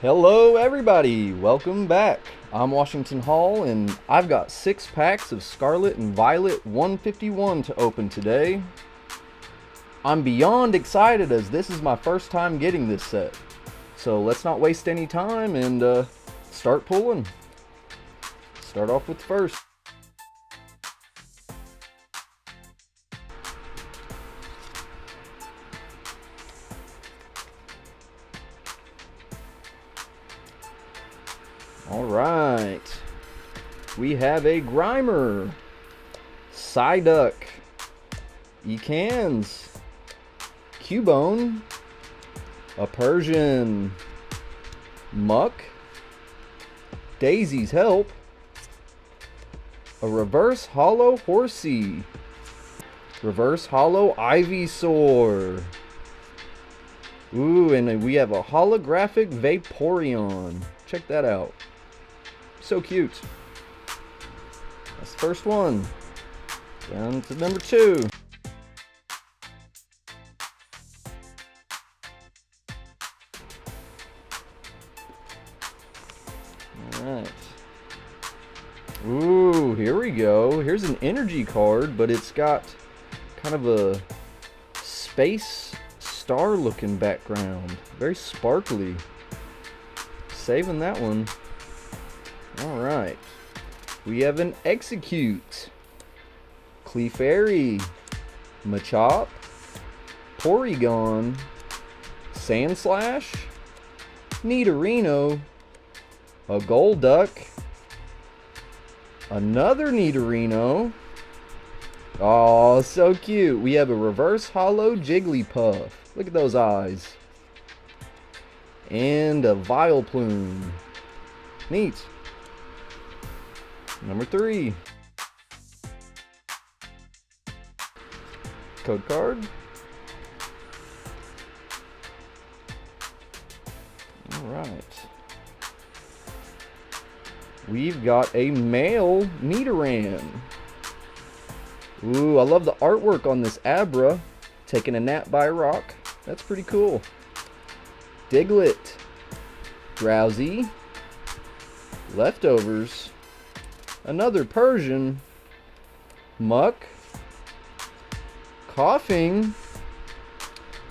Hello everybody, welcome back. I'm Washington Hall and I've got 6 packs of Scarlet and Violet 151 to open today. I'm beyond excited as this is my first time getting this set. So let's not waste any time and start pulling. Start off with the first. Alright, we have a Grimer, Psyduck, Ekans, Cubone, a Persian, Muck, Daisy's Help, a Reverse Hollow Horsey, Reverse Hollow Ivysaur. Ooh, and we have a holographic Vaporeon. Check that out. So cute. That's the first one. Down to number 2. Alright. Ooh, here we go. Here's an energy card, but it's got kind of a space star looking background. Very sparkly. Saving that one. Alright. We have an Execute, Clefairy, Machop, Porygon, Sandslash, Nidorino, a Golduck, another Nidorino. Oh, so cute. We have a Reverse Hollow Jigglypuff. Look at those eyes. And a Vileplume. Neat. Number 3. Code card. Alright. We've got a male Nidoran. Ooh, I love the artwork on this Abra. Taking a nap by a rock. That's pretty cool. Diglett. Drowsy. Leftovers. Another Persian, Muck, Coughing.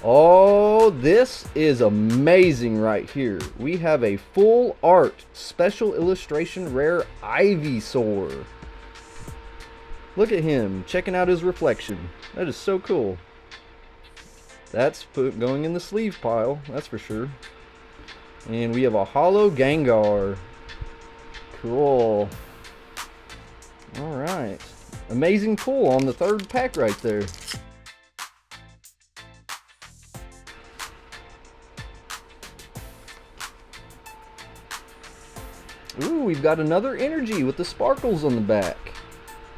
Oh, this is amazing right here. We have a full art, special illustration rare Ivysaur. Look at him, checking out his reflection. That is so cool. That's going in the sleeve pile, that's for sure. And we have a Hollow Gengar. Cool. Alright. Amazing pull on the 3rd pack right there. Ooh, we've got another energy with the sparkles on the back.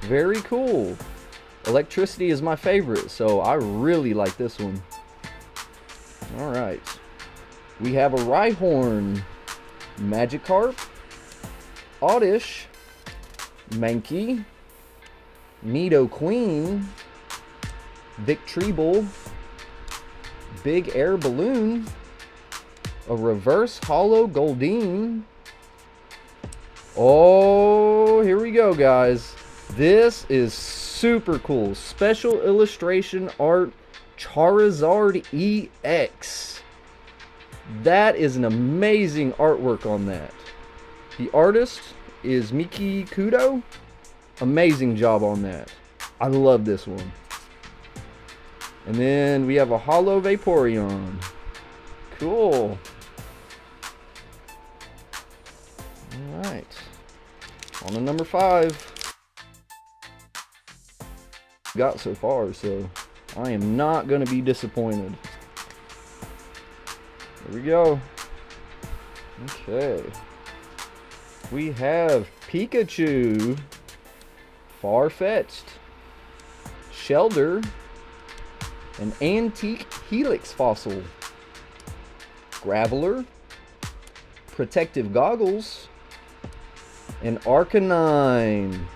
Very cool. Electricity is my favorite, so I really like this one. Alright. We have a Rhyhorn, Magikarp, Oddish, Mankey, Nidoqueen, Victreebel, Big Air Balloon, a Reverse Hollow Goldeen. Oh, here we go, guys. This is super cool. Special illustration art Charizard EX. That is an amazing artwork on that. The artist is Miki Kudo. Amazing job on that. I love this one. And then we have a Hollow Vaporeon. Cool. Alright. On to number 5. Got so far, so I am not going to be disappointed. Here we go. Okay. We have Pikachu, Farfetch'd, Shelder, an Antique Helix Fossil, Graveler, Protective Goggles, and Arcanine.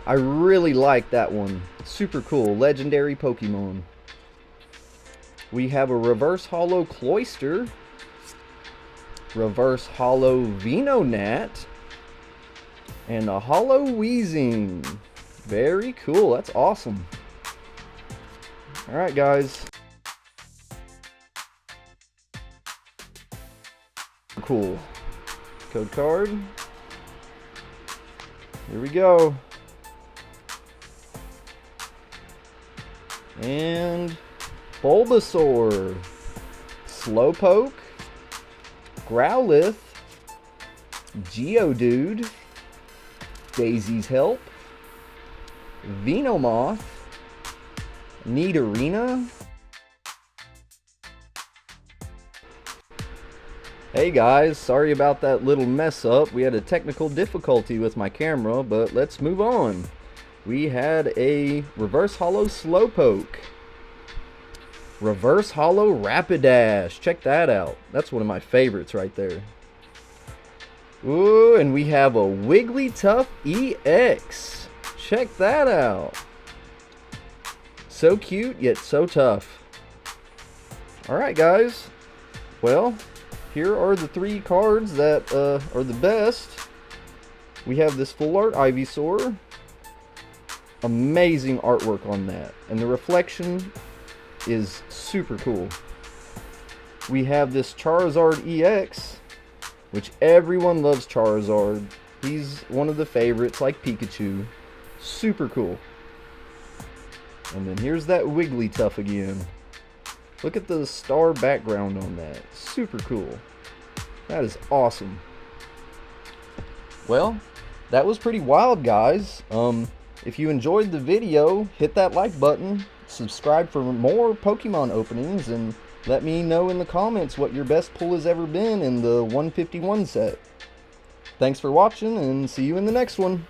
I really like that one. Super cool. Legendary Pokemon. We have a reverse holo Cloyster, reverse holo Venonat, and a holo Weezing. Very cool. That's awesome. Alright, guys. Cool. Code card. Here we go. And Bulbasaur, Slowpoke, Growlithe, Geodude, Daisy's Help, Venomoth, Nidorina. Hey guys, sorry about that little mess up. We had a technical difficulty with my camera, but let's move on. We had a reverse holo Slowpoke, reverse holo Rapidash. Check that out. That's one of my favorites right there. Ooh, and we have a Wigglytuff EX. Check that out. So cute, yet so tough. Alright guys, well, here are the 3 cards that are the best. We have this full art Ivysaur. Amazing artwork on that. And the reflection is super cool. We have this Charizard EX, which everyone loves Charizard. He's one of the favorites, like Pikachu. Super cool. And then here's that Wigglytuff again. Look at the star background on that. Super cool. That is awesome. Well, that was pretty wild, guys. If you enjoyed the video, hit that like button, subscribe for more Pokemon openings, and let me know in the comments what your best pull has ever been in the 151 set. Thanks for watching, and see you in the next one.